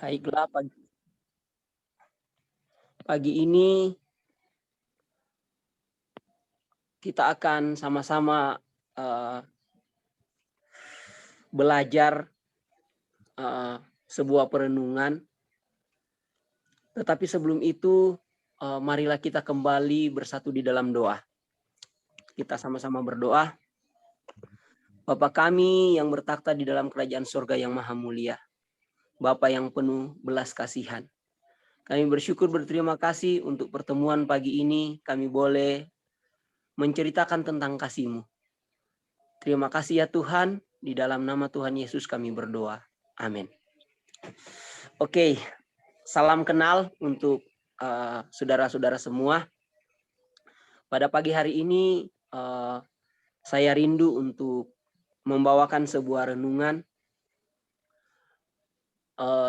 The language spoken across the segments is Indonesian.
Baiklah, pagi ini kita akan sama-sama belajar sebuah perenungan. Tetapi sebelum itu, marilah kita kembali bersatu di dalam doa. Kita sama-sama berdoa. Bapa kami yang bertakhta di dalam kerajaan surga yang maha mulia, Bapa yang penuh belas kasihan, kami bersyukur berterima kasih untuk pertemuan pagi ini. Kami boleh menceritakan tentang kasih-Mu. Terima kasih ya Tuhan, di dalam nama Tuhan Yesus kami berdoa. Amin. Oke, salam kenal untuk saudara-saudara semua. Pada pagi hari ini saya rindu untuk membawakan sebuah renungan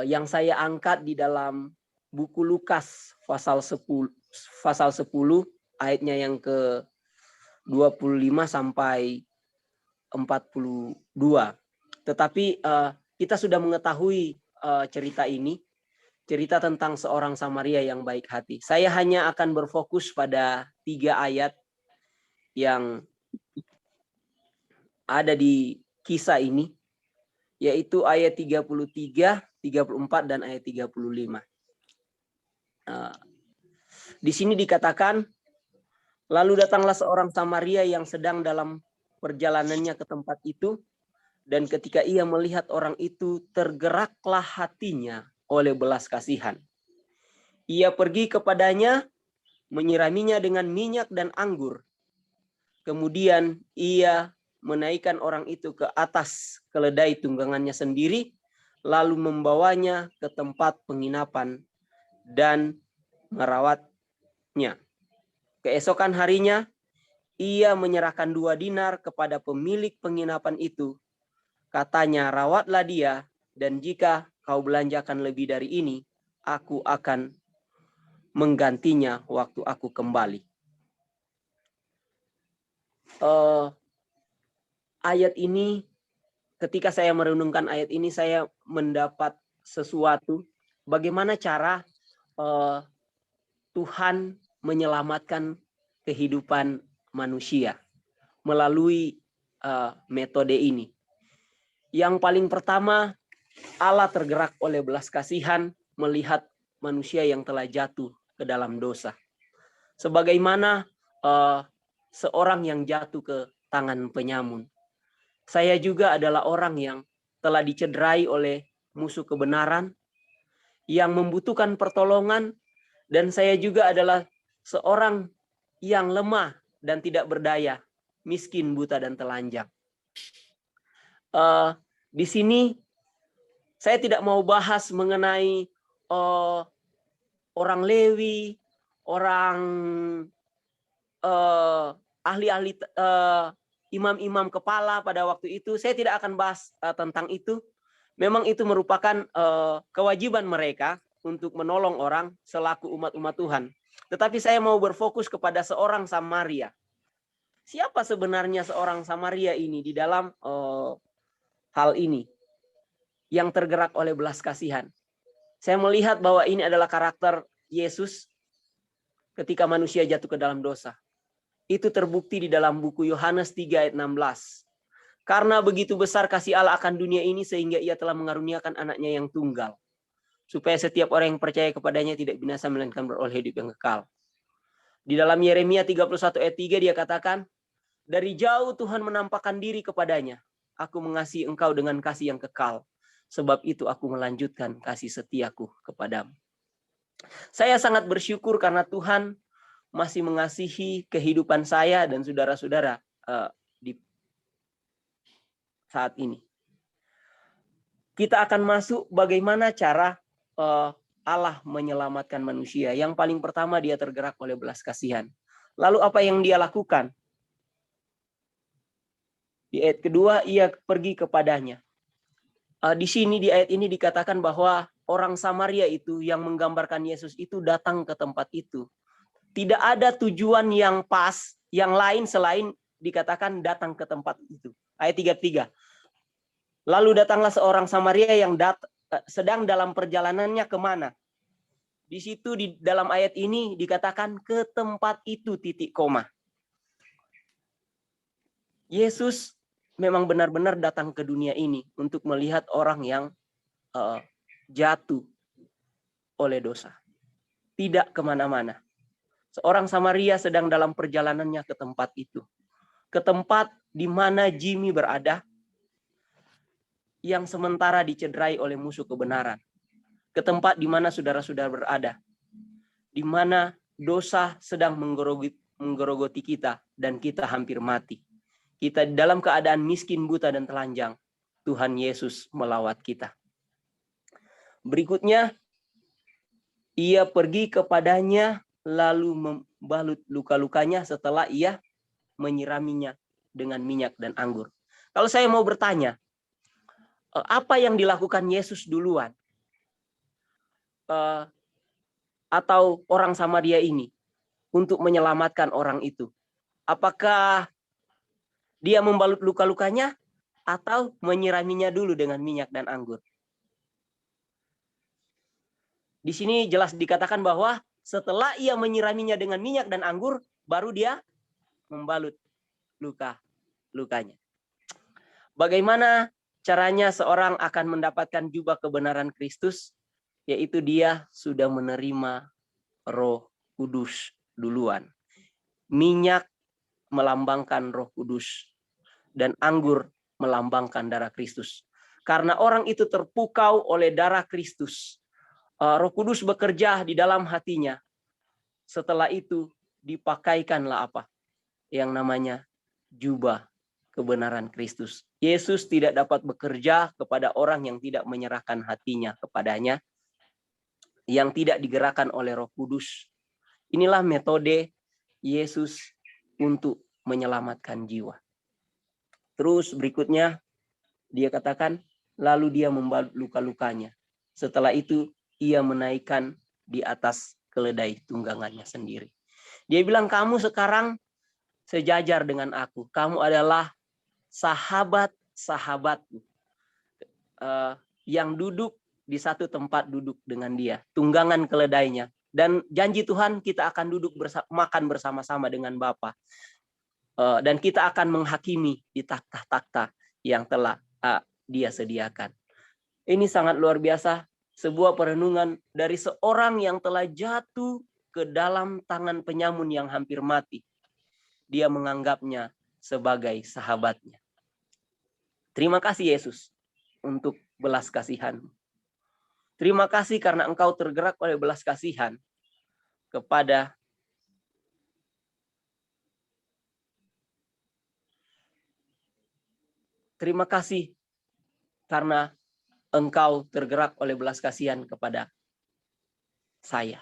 yang saya angkat di dalam buku Lukas pasal 10 ayatnya yang ke 25 sampai 42. Tetapi kita sudah mengetahui cerita ini, cerita tentang seorang Samaria yang baik hati. Saya hanya akan berfokus pada 3 ayat yang ada di kisah ini, yaitu ayat 33, 34, dan ayat 35. Di sini dikatakan, lalu datanglah seorang Samaria yang sedang dalam perjalanannya ke tempat itu, dan ketika ia melihat orang itu, tergeraklah hatinya oleh belas kasihan. Ia pergi kepadanya, menyiraminya dengan minyak dan anggur. Kemudian ia menaikkan orang itu ke atas keledai tunggangannya sendiri, lalu membawanya ke tempat penginapan dan merawatnya. Keesokan harinya, ia menyerahkan 2 dinar kepada pemilik penginapan itu. Katanya, rawatlah dia, dan jika kau belanjakan lebih dari ini, aku akan menggantinya waktu aku kembali. Ayat ini, ketika saya merenungkan ayat ini, saya mendapat sesuatu. Bagaimana cara Tuhan menyelamatkan kehidupan manusia melalui metode ini. Yang paling pertama, Allah tergerak oleh belas kasihan melihat manusia yang telah jatuh ke dalam dosa. Sebagaimana seorang yang jatuh ke tangan penyamun. Saya juga adalah orang yang telah dicederai oleh musuh kebenaran, yang membutuhkan pertolongan, dan saya juga adalah seorang yang lemah dan tidak berdaya, miskin, buta, dan telanjang. Di sini saya tidak mau bahas mengenai orang Lewi, orang ahli-ahli imam-imam kepala pada waktu itu. Saya tidak akan bahas tentang itu. Memang itu merupakan kewajiban mereka untuk menolong orang selaku umat-umat Tuhan. Tetapi saya mau berfokus kepada seorang Samaria. Siapa sebenarnya seorang Samaria ini di dalam hal ini yang tergerak oleh belas kasihan? Saya melihat bahwa ini adalah karakter Yesus ketika manusia jatuh ke dalam dosa. Itu terbukti di dalam buku Yohanes 3 ayat 16. Karena begitu besar kasih Allah akan dunia ini sehingga ia telah mengaruniakan anaknya yang tunggal, supaya setiap orang yang percaya kepadanya tidak binasa melainkan beroleh hidup yang kekal. Di dalam Yeremia 31 ayat 3 dia katakan, dari jauh Tuhan menampakkan diri kepadanya. Aku mengasihi engkau dengan kasih yang kekal. Sebab itu aku melanjutkan kasih setiaku kepadamu. Saya sangat bersyukur karena Tuhan masih mengasihi kehidupan saya dan saudara-saudara di saat ini. Kita akan masuk bagaimana cara Allah menyelamatkan manusia. Yang paling pertama, dia tergerak oleh belas kasihan. Lalu apa yang dia lakukan? Di ayat kedua, ia pergi kepadanya. Di sini di ayat ini dikatakan bahwa orang Samaria itu yang menggambarkan Yesus itu datang ke tempat itu. Tidak ada tujuan yang pas, yang lain selain dikatakan datang ke tempat itu. Ayat 33. Lalu datanglah seorang Samaria yang sedang dalam perjalanannya kemana. Di situ di dalam ayat ini dikatakan ke tempat itu titik koma. Yesus memang benar-benar datang ke dunia ini untuk melihat orang yang jatuh oleh dosa. Tidak kemana-mana. Seorang Samaria sedang dalam perjalanannya ke tempat itu. Ke tempat di mana Jimmy berada, yang sementara dicederai oleh musuh kebenaran. Ke tempat di mana saudara-saudara berada, di mana dosa sedang menggerogoti kita dan kita hampir mati. Kita dalam keadaan miskin, buta, dan telanjang. Tuhan Yesus melawat kita. Berikutnya, ia pergi kepadanya lalu membalut luka-lukanya setelah ia menyiraminya dengan minyak dan anggur. Kalau saya mau bertanya, apa yang dilakukan Yesus duluan? Atau orang Samaria ini untuk menyelamatkan orang itu? Apakah dia membalut luka-lukanya atau menyiraminya dulu dengan minyak dan anggur? Di sini jelas dikatakan bahwa setelah ia menyiraminya dengan minyak dan anggur, baru dia membalut lukanya. Bagaimana caranya seorang akan mendapatkan jubah kebenaran Kristus? Yaitu dia sudah menerima Roh Kudus duluan. Minyak melambangkan Roh Kudus dan anggur melambangkan darah Kristus. Karena orang itu terpukau oleh darah Kristus, Roh Kudus bekerja di dalam hatinya. Setelah itu dipakaikanlah apa? Yang namanya jubah kebenaran Kristus. Yesus tidak dapat bekerja kepada orang yang tidak menyerahkan hatinya kepadanya, yang tidak digerakkan oleh Roh Kudus. Inilah metode Yesus untuk menyelamatkan jiwa. Terus berikutnya dia katakan, lalu dia membalut luka-lukanya. Setelah itu ia menaikkan di atas keledai tunggangannya sendiri. Dia bilang, kamu sekarang sejajar dengan aku. Kamu adalah sahabat-sahabatku yang duduk di satu tempat duduk dengan dia. Tunggangan keledainya. Dan janji Tuhan, kita akan duduk makan bersama-sama dengan Bapa. Dan kita akan menghakimi di takhta-takhta yang telah dia sediakan. Ini sangat luar biasa. Sebuah perenungan dari seorang yang telah jatuh ke dalam tangan penyamun yang hampir mati. Dia menganggapnya sebagai sahabatnya. Terima kasih Yesus untuk belas kasihan. Terima kasih karena Engkau tergerak oleh belas kasihan kepada Terima kasih karena Engkau tergerak oleh belas kasihan kepada saya.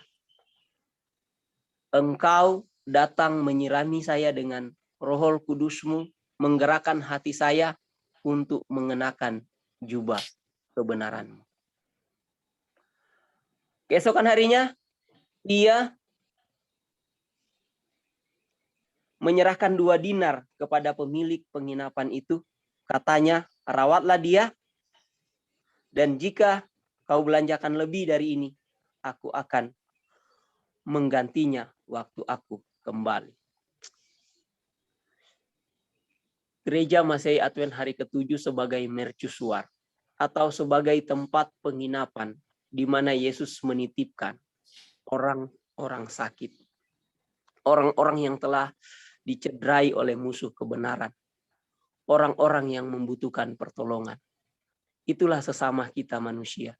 Engkau datang menyirami saya dengan Roh Kudus-Mu, menggerakkan hati saya untuk mengenakan jubah kebenaran-Mu. Keesokan harinya, ia menyerahkan 2 dinar kepada pemilik penginapan itu. Katanya, rawatlah dia, dan jika kau belanjakan lebih dari ini, aku akan menggantinya waktu aku kembali. Gereja Masehi Advent hari ke-7 sebagai mercusuar atau sebagai tempat penginapan di mana Yesus menitipkan orang-orang sakit. Orang-orang yang telah dicederai oleh musuh kebenaran. Orang-orang yang membutuhkan pertolongan. Itulah sesama kita manusia.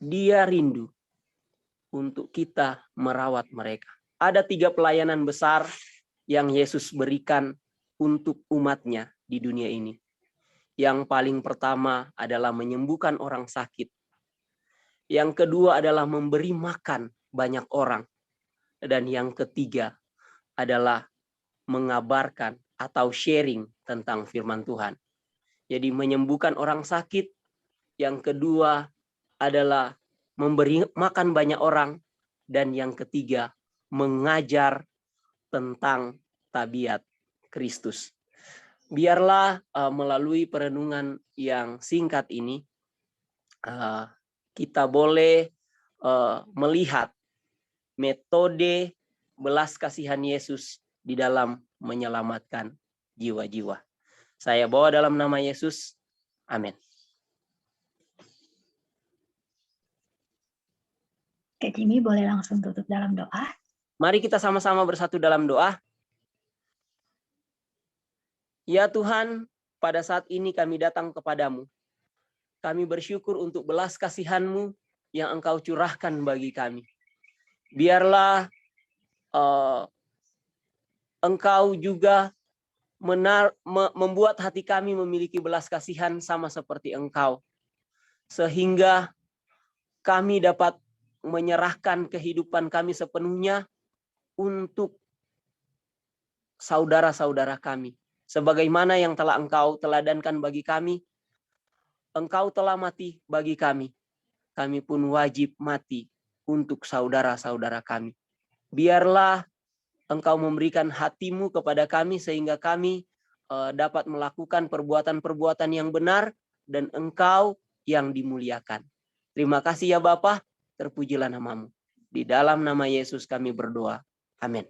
Dia rindu untuk kita merawat mereka. Ada 3 pelayanan besar yang Yesus berikan untuk umatnya di dunia ini. Yang paling pertama adalah menyembuhkan orang sakit. Yang kedua adalah memberi makan banyak orang. Dan yang ketiga adalah mengabarkan atau sharing tentang firman Tuhan. Jadi menyembuhkan orang sakit. Yang kedua adalah memberi makan banyak orang. Dan yang ketiga mengajar tentang tabiat Kristus. Biarlah melalui perenungan yang singkat ini, kita boleh melihat metode belas kasihan Yesus di dalam menyelamatkan jiwa-jiwa. Saya bawa dalam nama Yesus. Amin. Kak Jimmy boleh langsung tutup dalam doa. Mari kita sama-sama bersatu dalam doa. Ya Tuhan, pada saat ini kami datang kepadamu. Kami bersyukur untuk belas kasihan-Mu yang Engkau curahkan bagi kami. Biarlah Engkau juga membuat hati kami memiliki belas kasihan sama seperti Engkau. Sehingga kami dapat menyerahkan kehidupan kami sepenuhnya untuk saudara-saudara kami. Sebagaimana yang telah Engkau teladankan bagi kami, Engkau telah mati bagi kami. Kami pun wajib mati untuk saudara-saudara kami. Biarlah Engkau memberikan hati-Mu kepada kami sehingga kami dapat melakukan perbuatan-perbuatan yang benar dan Engkau yang dimuliakan. Terima kasih ya Bapa, terpujilah nama-Mu. Di dalam nama Yesus kami berdoa. Amin.